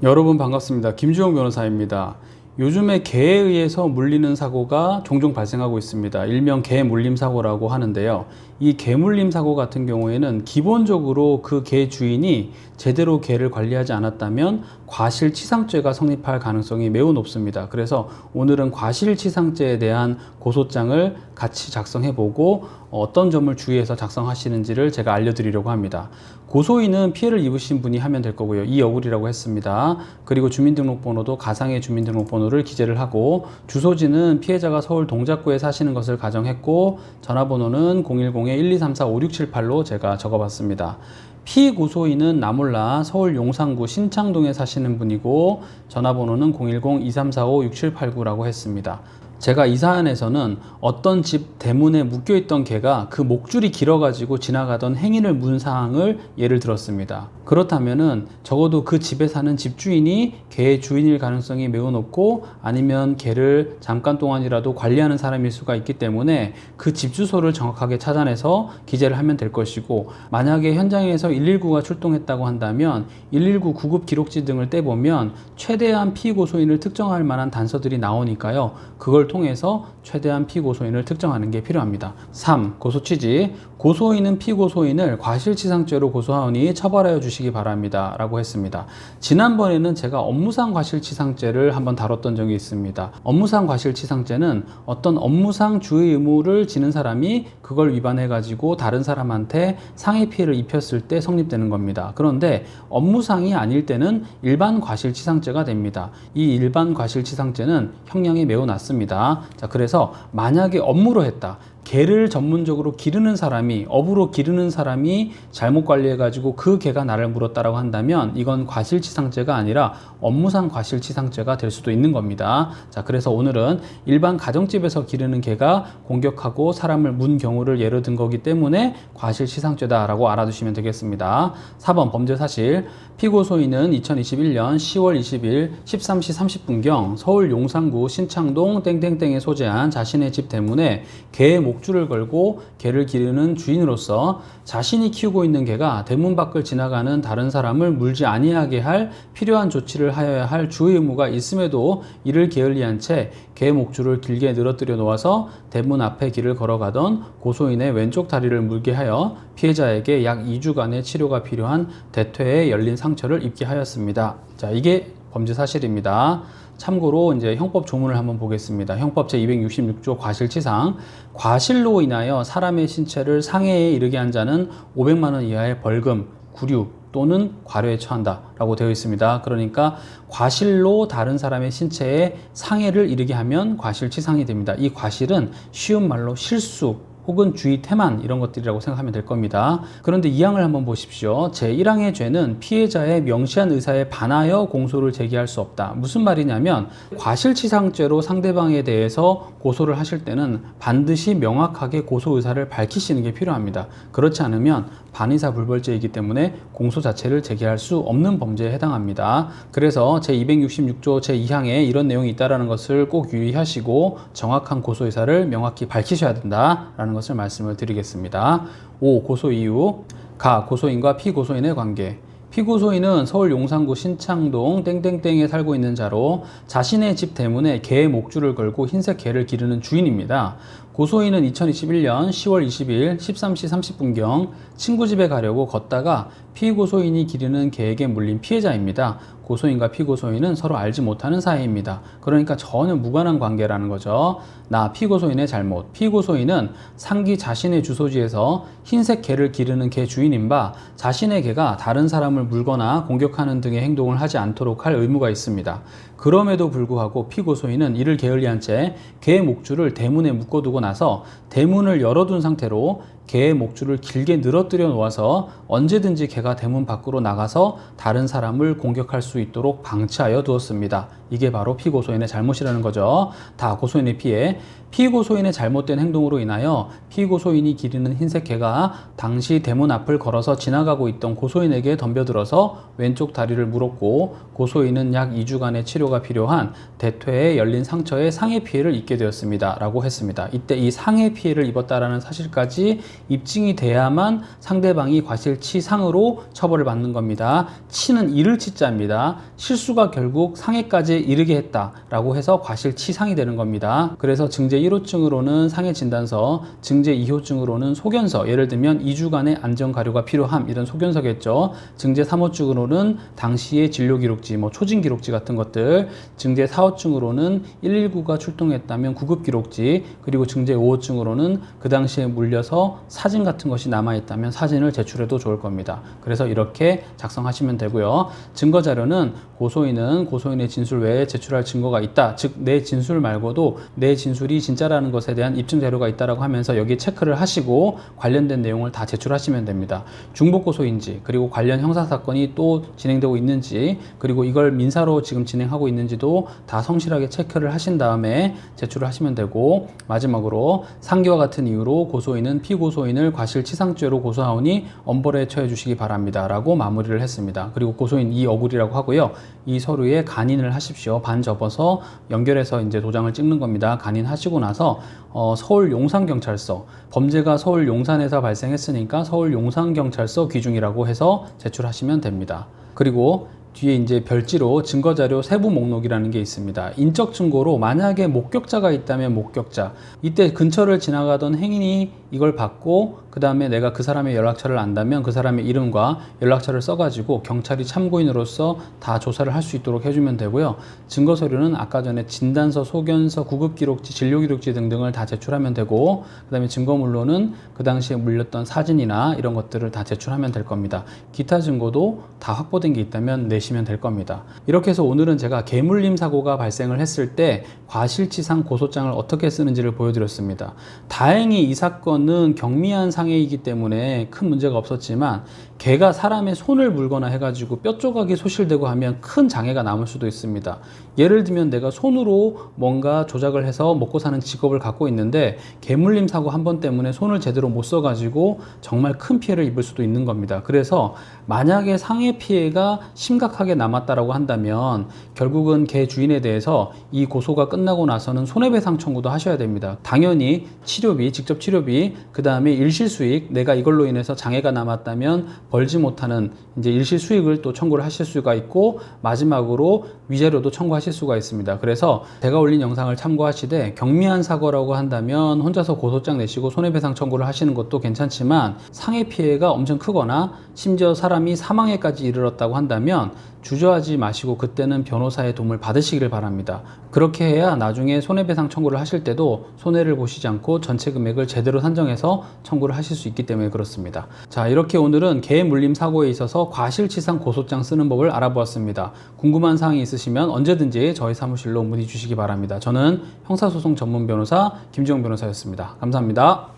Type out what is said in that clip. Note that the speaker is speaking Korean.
여러분 반갑습니다. 김주영 변호사입니다. 요즘에 개에 의해서 물리는 사고가 종종 발생하고 있습니다. 일명 개 물림 사고라고 하는데요. 이 개 물림 사고 같은 경우에는 기본적으로 그 개 주인이 제대로 개를 관리하지 않았다면 과실치상죄가 성립할 가능성이 매우 높습니다. 그래서 오늘은 과실치상죄에 대한 고소장을 같이 작성해보고 어떤 점을 주의해서 작성하시는지를 제가 알려드리려고 합니다. 고소인은 피해를 입으신 분이 하면 될 거고요. 이여울이라고 했습니다. 그리고 주민등록번호도 가상의 주민등록번호를 기재를 하고, 주소지는 피해자가 서울 동작구에 사시는 것을 가정했고, 전화번호는 010-1234-5678로 제가 적어봤습니다. 피고소인은 나몰라 서울 용산구 신창동에 사시는 분이고, 전화번호는 010-2345-6789라고 했습니다. 제가 이 사안에서는 어떤 집 대문에 묶여있던 개가 그 목줄이 길어가지고 지나가던 행인을 문 사항을 예를 들었습니다. 그렇다면은 적어도 그 집에 사는 집주인이 개의 주인일 가능성이 매우 높고, 아니면 개를 잠깐 동안이라도 관리하는 사람일 수가 있기 때문에 그 집 주소를 정확하게 찾아내서 기재를 하면 될 것이고, 만약에 현장에서 119가 출동했다고 한다면 119 구급 기록지 등을 떼보면 최대한 피고소인을 특정할 만한 단서들이 나오니까요. 그걸 통해서 최대한 피고소인을 특정하는 게 필요합니다. 3. 고소 취지. 고소인은 피고소인을 과실치상죄로 고소하오니 처벌하여 주시기 바랍니다 라고 했습니다. 지난번에는 제가 업무상 과실치상죄를 한번 다뤘던 적이 있습니다. 업무상 과실치상죄는 어떤 업무상 주의 의무를 지는 사람이 그걸 위반해 가지고 다른 사람한테 상해 피해를 입혔을 때 성립되는 겁니다. 그런데 업무상이 아닐 때는 일반 과실치상죄가 됩니다. 이 일반 과실치상죄는 형량이 매우 낮습니다. 자, 그래서 만약에 업무로 했다, 개를 전문적으로 기르는 사람이, 업으로 기르는 사람이 잘못 관리해가지고 그 개가 나를 물었다라고 한다면 이건 과실치상죄가 아니라 업무상 과실치상죄가 될 수도 있는 겁니다. 자, 그래서 오늘은 일반 가정집에서 기르는 개가 공격하고 사람을 문 경우를 예로 든 거기 때문에 과실치상죄다라고 알아두시면 되겠습니다. 4번 범죄사실. 피고소인은 2021년 10월 20일 13시 30분경 서울 용산구 신창동 땡땡땡에 소재한 자신의 집 대문에 개의 목줄을 걸고 개를 기르는 주인으로서 자신이 키우고 있는 개가 대문 밖을 지나가는 다른 사람을 물지 아니하게 할 필요한 조치를 하여야 할 주의 의무가 있음에도 이를 게을리한 채 개 목줄을 길게 늘어뜨려 놓아서 대문 앞에 길을 걸어가던 고소인의 왼쪽 다리를 물게 하여 피해자에게 약 2주간의 치료가 필요한 대퇴에 열린 상처를 입게 하였습니다. 자, 이게 범죄 사실입니다. 참고로 이제 형법 조문을 한번 보겠습니다. 형법 제266조 과실치상. 과실로 인하여 사람의 신체를 상해에 이르게 한 자는 500만 원 이하의 벌금, 구류 또는 과료에 처한다 라고 되어 있습니다. 그러니까 과실로 다른 사람의 신체에 상해를 이르게 하면 과실치상이 됩니다. 이 과실은 쉬운 말로 실수 혹은 주의 태만, 이런 것들이라고 생각하면 될 겁니다. 그런데 2항을 한번 보십시오. 제1항의 죄는 피해자의 명시한 의사에 반하여 공소를 제기할 수 없다. 무슨 말이냐면 과실치상죄로 상대방에 대해서 고소를 하실 때는 반드시 명확하게 고소 의사를 밝히시는 게 필요합니다. 그렇지 않으면 반의사불벌죄이기 때문에 공소 자체를 제기할 수 없는 범죄에 해당합니다. 그래서 제266조 제2항에 이런 내용이 있다는 것을 꼭 유의하시고 정확한 고소 의사를 명확히 밝히셔야 된다라는 것을 말씀을 드리겠습니다. 5. 고소 이유. 가. 고소인과 피고소인의 관계. 피고소인은 서울 용산구 신창동 땡땡땡에 살고 있는 자로 자신의 집 대문에 개의 목줄을 걸고 흰색 개를 기르는 주인입니다. 고소인은 2021년 10월 20일 13시 30분경 친구 집에 가려고 걷다가 피고소인이 기르는 개에게 물린 피해자입니다. 고소인과 피고소인은 서로 알지 못하는 사이입니다. 그러니까 전혀 무관한 관계라는 거죠. 나 피고소인의 잘못. 피고소인은 상기 자신의 주소지에서 흰색 개를 기르는 개 주인인 바 자신의 개가 다른 사람을 물거나 공격하는 등의 행동을 하지 않도록 할 의무가 있습니다. 그럼에도 불구하고 피고소인은 이를 게을리한 채 개의 목줄을 대문에 묶어두고 나서 대문을 열어둔 상태로 개의 목줄을 길게 늘어뜨려 놓아서 언제든지 개가 대문 밖으로 나가서 다른 사람을 공격할 수 있도록 방치하여 두었습니다. 이게 바로 피고소인의 잘못이라는 거죠. 다 고소인의 피해. 피고소인의 잘못된 행동으로 인하여 피고소인이 기르는 흰색 개가 당시 대문 앞을 걸어서 지나가고 있던 고소인에게 덤벼들어서 왼쪽 다리를 물었고, 고소인은 약 2주간의 치료가 필요한 대퇴에 열린 상처에 상해 피해를 입게 되었습니다 라고 했습니다. 이때 이 상해 피해를 입었다라는 사실까지 입증이 돼야만 상대방이 과실치상으로 처벌을 받는 겁니다. 치는 이를 치자입니다. 실수가 결국 상해까지 이르게 했다라고 해서 과실치상이 되는 겁니다. 그래서 증제 1호증으로는 상해진단서, 증제 2호증으로는 소견서, 예를 들면 2주간의 안전가료가 필요함 이런 소견서겠죠. 증제 3호증으로는 당시의 진료기록지, 초진기록지 같은 것들, 증제 4호증으로는 119가 출동했다면 구급기록지, 그리고 증제 5호증으로는 그 당시에 물려서 사진 같은 것이 남아있다면 사진을 제출해도 좋을 겁니다. 그래서 이렇게 작성하시면 되고요. 증거자료는 고소인은 고소인의 진술 외에 제출할 증거가 있다. 즉, 내 진술 말고도 내 진술이 진짜라는 것에 대한 입증 자료가 있다라고 하면서 여기 체크를 하시고 관련된 내용을 다 제출하시면 됩니다. 중복고소인지, 그리고 관련 형사사건이 또 진행되고 있는지, 그리고 이걸 민사로 지금 진행하고 있는지도 다 성실하게 체크를 하신 다음에 제출을 하시면 되고, 마지막으로 상기와 같은 이유로 고소인은 피고소인을 과실치상죄로 고소하오니 엄벌에 처해 주시기 바랍니다 라고 마무리를 했습니다. 그리고 고소인 이어굴이라고 하고요. 이 서류에 간인을 하십시오. 반 접어서 연결해서 이제 도장을 찍는 겁니다. 간인하시고 나서 서울 용산경찰서, 범죄가 서울 용산에서 발생했으니까 서울 용산경찰서 귀중이라고 해서 제출하시면 됩니다. 그리고 뒤에 이제 별지로 증거자료 세부 목록이라는 게 있습니다. 인적 증거로 만약에 목격자가 있다면 목격자, 이때 근처를 지나가던 행인이 이걸 받고 그 다음에 내가 그 사람의 연락처를 안다면 그 사람의 이름과 연락처를 써가지고 경찰이 참고인으로서 다 조사를 할 수 있도록 해주면 되고요. 증거서류는 아까 전에 진단서, 소견서, 구급기록지, 진료기록지 등등을 다 제출하면 되고, 그 다음에 증거물로는 그 당시에 물렸던 사진이나 이런 것들을 다 제출하면 될 겁니다. 기타 증거도 다 확보된 게 있다면 내시면 될 겁니다. 이렇게 해서 오늘은 제가 개물림 사고가 발생을 했을 때 과실치상 고소장을 어떻게 쓰는지를 보여드렸습니다. 다행히 이 사건은 경미한 상해이기 때문에 큰 문제가 없었지만, 개가 사람의 손을 물거나 해가지고 뼈 조각이 소실되고 하면 큰 장애가 남을 수도 있습니다. 예를 들면 내가 손으로 뭔가 조작을 해서 먹고 사는 직업을 갖고 있는데 개물림 사고 한 번 때문에 손을 제대로 못 써가지고 정말 큰 피해를 입을 수도 있는 겁니다. 그래서 만약에 상해 피해가 심각하게 남았다라고 한다면 결국은 개 주인에 대해서 이 고소가 끝나고 나서는 손해배상 청구도 하셔야 됩니다. 당연히 치료비, 직접 치료비, 그 다음에 일시수익, 내가 이걸로 인해서 장애가 남았다면 벌지 못하는 이제 일시수익을 또 청구를 하실 수가 있고, 마지막으로 위자료도 청구하실 수가 있습니다. 그래서 제가 올린 영상을 참고하시되 경미한 사고라고 한다면 혼자서 고소장 내시고 손해배상 청구를 하시는 것도 괜찮지만, 상해 피해가 엄청 크거나 심지어 사람이 사망에까지 이르렀다고 한다면 주저하지 마시고 그때는 변호사의 도움을 받으시기를 바랍니다. 그렇게 해야 나중에 손해배상 청구를 하실 때도 손해를 보시지 않고 전체 금액을 제대로 산정해서 청구를 하실 수 있기 때문에 그렇습니다. 자, 이렇게 오늘은 개 물림 사고에 있어서 과실치상 고소장 쓰는 법을 알아보았습니다. 궁금한 사항이 있으시면 언제든지 저희 사무실로 문의 주시기 바랍니다. 저는 형사소송 전문 변호사 김지용 변호사였습니다. 감사합니다.